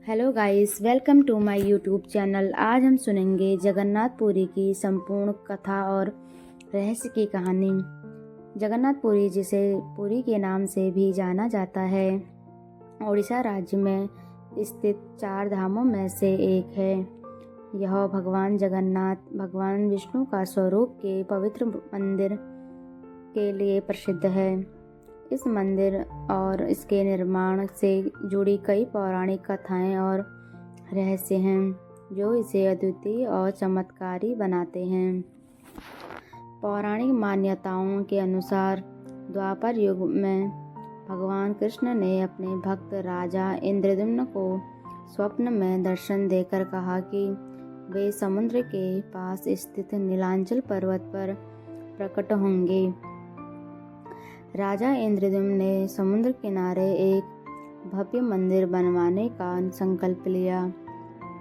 Hello guys, welcome to my YouTube channel. आज हम सुनेंगे जगन्नाथ पुरी की संपूर्ण कथा और रहस्य की कहानी। जगन्नाथ पुरी, जिसे पुरी के नाम से भी जाना जाता है, ओडिशा राज्य में स्थित 4 धामों में से एक है। यह भगवान जगन्नाथ भगवान विष्णु का स्वरूप के पवित्र मंदिर के लिए प्रसिद्ध है। इस मंदिर और इसके निर्माण से जुड़ी कई पौराणिक कथाएं और रहस्य हैं जो इसे अद्वितीय और चमत्कारी बनाते हैं। पौराणिक मान्यताओं के अनुसार द्वापर युग में भगवान कृष्ण ने अपने भक्त राजा इंद्रद्युम्न को स्वप्न में दर्शन देकर कहा कि वे समुद्र के पास स्थित नीलांचल पर्वत पर प्रकट होंगे। राजा इंद्रद्युम्न ने समुद्र किनारे एक भव्य मंदिर बनवाने का संकल्प लिया।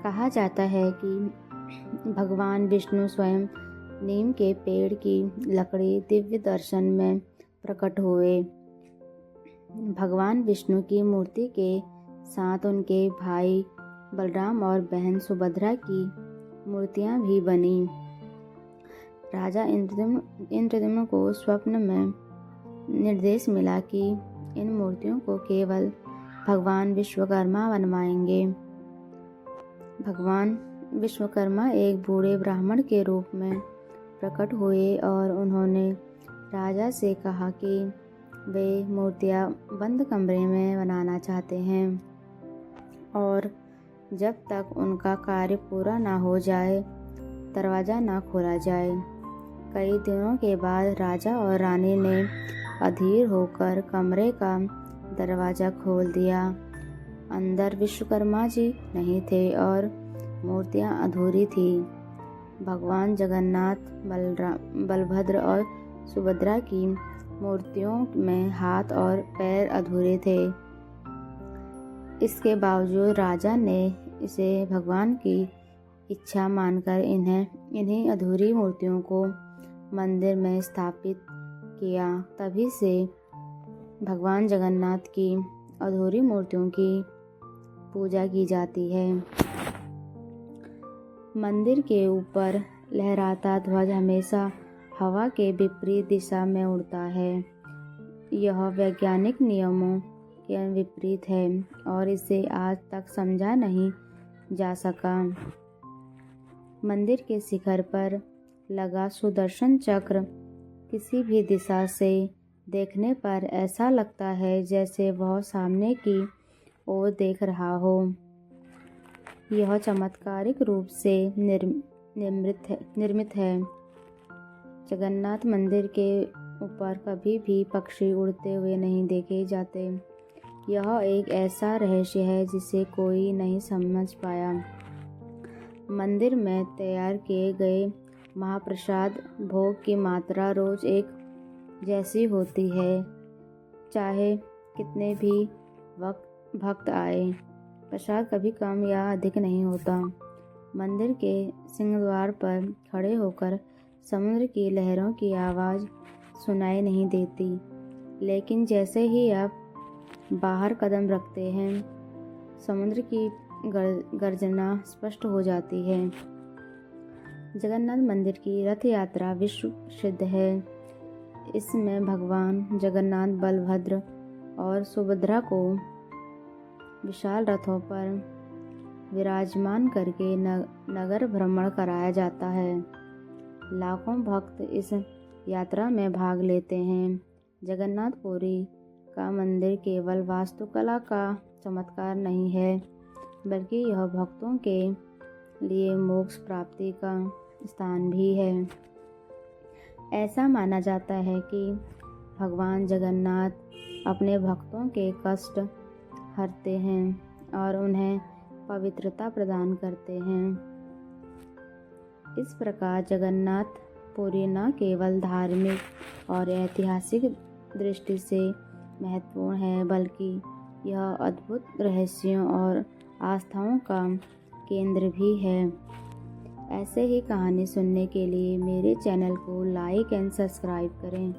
कहा जाता है कि भगवान विष्णु स्वयं नीम के पेड़ की लकड़ी दिव्य दर्शन में प्रकट हुए। भगवान विष्णु की मूर्ति के साथ उनके भाई बलराम और बहन सुभद्रा की मूर्तियां भी बनी। राजा इंद्रद्युम्न को स्वप्न में निर्देश मिला कि इन मूर्तियों को केवल भगवान विश्वकर्मा बनवाएंगे। भगवान विश्वकर्मा एक बूढ़े ब्राह्मण के रूप में प्रकट हुए और उन्होंने राजा से कहा कि वे मूर्तियां बंद कमरे में बनाना चाहते हैं और जब तक उनका कार्य पूरा ना हो जाए दरवाज़ा ना खोला जाए। कई दिनों के बाद राजा और रानी ने अधीर होकर कमरे का दरवाज़ा खोल दिया। अंदर विश्वकर्मा जी नहीं थे और मूर्तियां अधूरी थी। भगवान जगन्नाथ, बलभद्र और सुभद्रा की मूर्तियों में हाथ और पैर अधूरे थे। इसके बावजूद राजा ने इसे भगवान की इच्छा मानकर इन्हीं अधूरी मूर्तियों को मंदिर में स्थापित किया। तभी से भगवान जगन्नाथ की अधूरी मूर्तियों की पूजा की जाती है। मंदिर के ऊपर लहराता ध्वज हमेशा हवा के विपरीत दिशा में उड़ता है। यह वैज्ञानिक नियमों के विपरीत है और इसे आज तक समझा नहीं जा सका। मंदिर के शिखर पर लगा सुदर्शन चक्र किसी भी दिशा से देखने पर ऐसा लगता है जैसे वह सामने की ओर देख रहा हो। यह चमत्कारिक रूप से निर्मित है। जगन्नाथ मंदिर के ऊपर कभी भी पक्षी उड़ते हुए नहीं देखे जाते। यह एक ऐसा रहस्य है जिसे कोई नहीं समझ पाया। मंदिर में तैयार किए गए महाप्रसाद भोग की मात्रा रोज एक जैसी होती है, चाहे कितने भी भक्त आए। प्रसाद कभी कम या अधिक नहीं होता। मंदिर के सिंहद्वार पर खड़े होकर समुद्र की लहरों की आवाज़ सुनाई नहीं देती, लेकिन जैसे ही आप बाहर कदम रखते हैं समुद्र की गर्जना स्पष्ट हो जाती है। जगन्नाथ मंदिर की रथ यात्रा विश्व प्रसिद्ध है। इसमें भगवान जगन्नाथ बलभद्र और सुभद्रा को विशाल रथों पर विराजमान करके नगर भ्रमण कराया जाता है। लाखों भक्त इस यात्रा में भाग लेते हैं। जगन्नाथ पुरी का मंदिर केवल वास्तुकला का चमत्कार नहीं है, बल्कि यह भक्तों के लिए मोक्ष प्राप्ति का स्थान भी है। ऐसा माना जाता है कि भगवान जगन्नाथ अपने भक्तों के कष्ट हरते हैं और उन्हें पवित्रता प्रदान करते हैं। इस प्रकार जगन्नाथ पुरी न केवल धार्मिक और ऐतिहासिक दृष्टि से महत्वपूर्ण है, बल्कि यह अद्भुत रहस्यों और आस्थाओं का केंद्र भी है। ऐसे ही कहानी सुनने के लिए मेरे चैनल को लाइक एंड सब्सक्राइब करें।